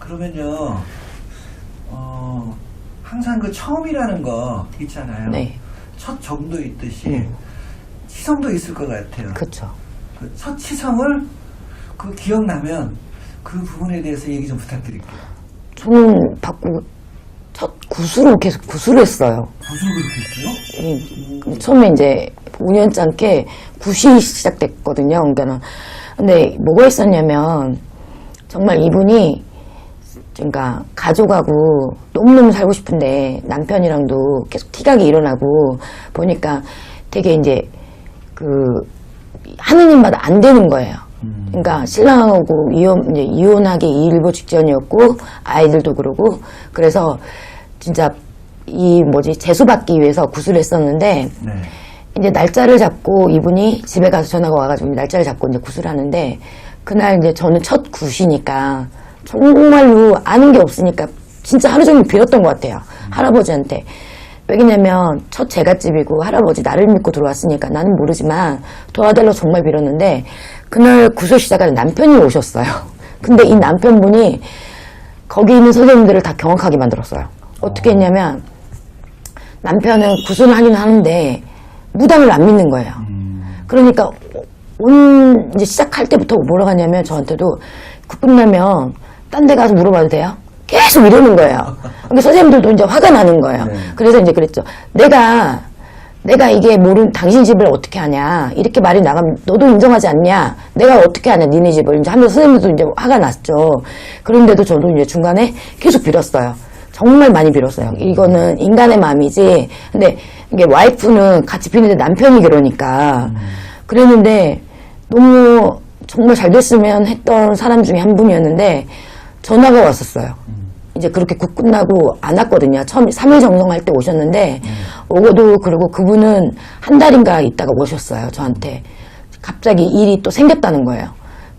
그러면요, 항상 그 처음이라는 거 있잖아요. 네. 첫 정도 있듯이 치성도 있을 것 같아요. 그쵸. 그 첫 치성을 그 기억나면 그 부분에 대해서 얘기 좀 부탁드릴게요. 저는 받고 첫 구술을 계속 구술했어요. 무슨 그렇게 했어요? 처음에 이제 우연치 않게 굿이 시작됐거든요. 근데 뭐가 있었냐면 정말 이분이 그러니까 가족하고 너무너무 살고 싶은데 남편이랑도 계속 티각이 일어나고 보니까 되게 이제 그 하는 일마다 안 되는 거예요. 그러니까 신랑하고 이제 이혼하기 일보 직전이었고 아이들도 그러고 그래서 진짜 재수받기 위해서 구술을 했었는데 네. 이제 날짜를 잡고 이분이 집에 가서 전화가 와가지고 날짜를 잡고 이제 구술을 하는데 그날 이제 저는 첫 굿이니까 정말로 아는 게 없으니까 진짜 하루 종일 빌었던 것 같아요. 할아버지한테. 왜냐면 첫 제갓집이고 할아버지 나를 믿고 들어왔으니까 나는 모르지만 도와달라고 정말 빌었는데 그날 구술 시작할 남편이 오셨어요. 근데 이 남편분이 거기 있는 선생님들을 다 경악하게 만들었어요. 어떻게 했냐면 남편은 구술을 하긴 하는데 무당을 안 믿는 거예요. 그러니까 이제 시작할 때부터 뭐라고 하냐면 저한테도 끝나면 딴 데 가서 물어봐도 돼요? 계속 이러는 거예요. 그러니까 선생님들도 이제 화가 나는 거예요. 네. 그래서 이제 그랬죠. 내가 이게 당신 집을 어떻게 하냐. 이렇게 말이 나가면 너도 인정하지 않냐. 내가 어떻게 하냐. 니네 집을. 이제 하면서 선생님들도 이제 화가 났죠. 그런데도 저도 이제 중간에 계속 빌었어요. 정말 많이 빌었어요. 이거는 인간의 마음이지. 근데 이게 와이프는 같이 비는데 남편이 그러니까. 그랬는데 너무 정말 잘 됐으면 했던 사람 중에 한 분이었는데 전화가 왔었어요. 이제 그렇게 국 끝나고 안 왔거든요. 처음 3일 정성할 때 오셨는데 오고도 그러고 그분은 한 달인가 있다가 오셨어요. 저한테. 갑자기 일이 또 생겼다는 거예요.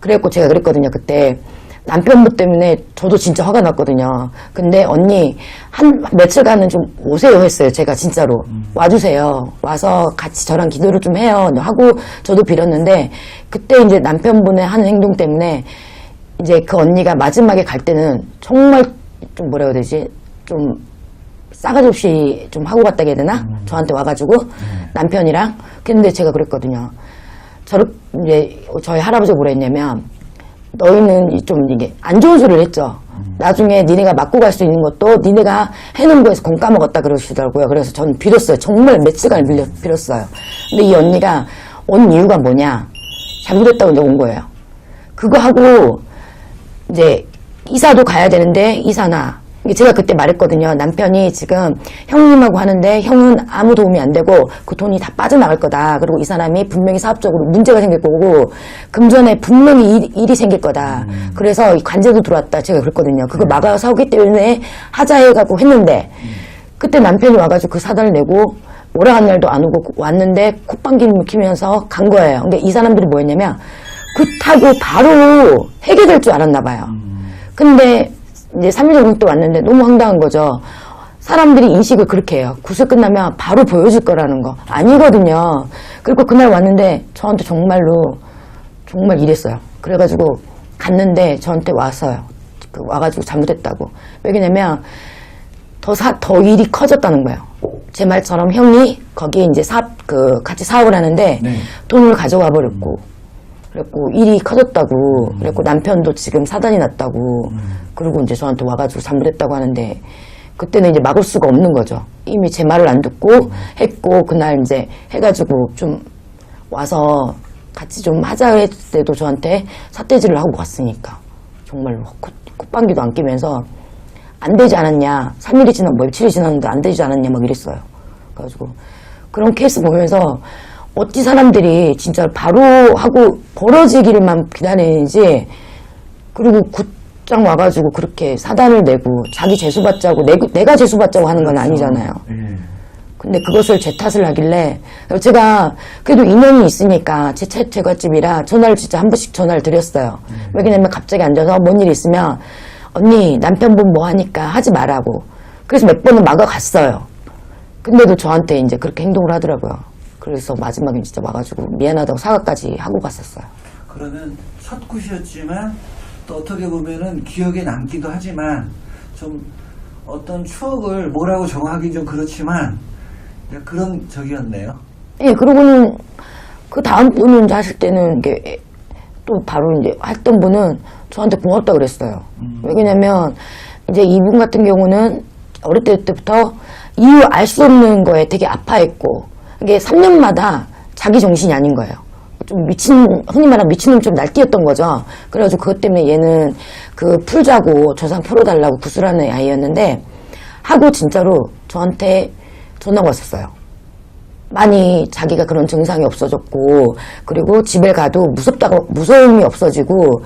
그래갖고 제가 그랬거든요. 그때 남편분 때문에 저도 진짜 화가 났거든요. 근데 언니 며칠간은 좀 오세요 했어요. 제가 진짜로 와주세요. 와서 같이 저랑 기도를 좀 해요 하고 저도 빌었는데 그때 이제 남편분의 하는 행동 때문에 이제 그 언니가 마지막에 갈 때는 정말 좀 뭐라 해야 되지? 좀 싸가지 없이 좀 하고 갔다 해야 되나? 저한테 와가지고 남편이랑. 근데 제가 그랬거든요. 이제 저희 할아버지가 뭐라 했냐면 너희는 좀 이게 안 좋은 소리를 했죠. 나중에 니네가 맞고 갈 수 있는 것도 니네가 해놓은 거에서 공 까먹었다 그러시더라고요. 그래서 저는 빌었어요. 정말 며칠간 빌었어요. 근데 이 언니가 온 이유가 뭐냐? 잘못했다고 이제 온 거예요. 그거 하고 이제 이사도 가야 되는데 이사나 제가 그때 말했거든요. 남편이 지금 형님하고 하는데 형은 아무 도움이 안 되고 그 돈이 다 빠져나갈 거다. 그리고 이 사람이 분명히 사업적으로 문제가 생길 거고 금전에 분명히 일이 생길 거다. 그래서 관제도 들어왔다. 제가 그랬거든요. 그거 막아서기 때문에 하자 해가지고 했는데 그때 남편이 와가지고 그 사단을 내고 오래 간 날도 안 오고 왔는데 콧방귀 키면서 간 거예요. 근데 이 사람들이 뭐였냐면 굿하고 바로 해결될 줄 알았나 봐요. 근데 이제 3일 정도 또 왔는데 너무 황당한 거죠. 사람들이 인식을 그렇게 해요. 구슬 끝나면 바로 보여줄 거라는 거. 아니거든요. 그리고 그날 왔는데 저한테 정말로 정말 이랬어요. 그래가지고 갔는데 저한테 왔어요. 와가지고 잘못했다고. 왜냐면 더 일이 커졌다는 거예요. 제 말처럼 형이 거기에 이제 같이 사업을 하는데 네. 돈을 가져가 버렸고 그랬고 일이 커졌다고 그랬고 남편도 지금 사단이 났다고 그리고 이제 저한테 와가지고 잘못했다고 하는데 그때는 이제 막을 수가 없는 거죠. 이미 제 말을 안 듣고 했고 그날 이제 해가지고 좀 와서 같이 좀 하자 했을 때도 저한테 삿대질을 하고 갔으니까 정말로 콧방귀도 안 끼면서 안 되지 않았냐 3일이 지난 며칠이 지났는데 안 되지 않았냐 막 이랬어요. 그래가지고 그런 케이스 보면서 어찌 사람들이 진짜 바로 하고 벌어지기를만 기다리는지 그리고 굿장 와가지고 그렇게 사단을 내고 자기 재수받자고 내가 재수받자고 하는 건 아니잖아요. 근데 그것을 제 탓을 하길래 제가 그래도 인연이 있으니까 제 제갓집이라 전화를 진짜 한 번씩 전화를 드렸어요. 왜냐면 갑자기 앉아서 뭔 일 있으면 언니 남편분 뭐 하니까 하지 말라고. 그래서 몇 번은 막아갔어요. 근데도 저한테 이제 그렇게 행동을 하더라고요. 그래서 마지막에 진짜 와가지고 미안하다고 사과까지 하고 갔었어요. 그러면 첫 굿이었지만 또 어떻게 보면은 기억에 남기도 하지만 좀 어떤 추억을 뭐라고 정하기 좀 그렇지만 그런 적이었네요. 예, 그러고는 그 다음 분은 이제 하실 때는 이게 또 바로 이제 했던 분은 저한테 고맙다 그랬어요. 왜냐면 이제 이분 같은 경우는 어릴 때부터 이유 알 수 없는 거에 되게 아파했고 이게 3년마다 자기 정신이 아닌 거예요. 좀 흔히 말하면 미친놈이 좀 날뛰었던 거죠. 그래가지고 그것 때문에 얘는 그 풀자고 조상 풀어달라고 구슬하는 아이였는데 하고 진짜로 저한테 전화가 왔었어요. 많이 자기가 그런 증상이 없어졌고 그리고 집에 가도 무서움이 없어지고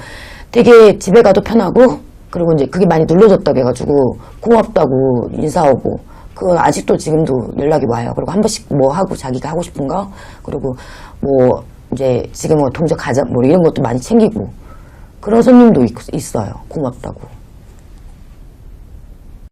되게 집에 가도 편하고 그리고 이제 그게 많이 눌러졌다고 해가지고 고맙다고 인사하고 그 아직도 지금도 연락이 와요. 그리고 한 번씩 뭐 하고 자기가 하고 싶은 거 그리고 뭐 이제 지금 뭐 동저 가자 뭐 이런 것도 많이 챙기고 그런 손님도 있어요. 고맙다고.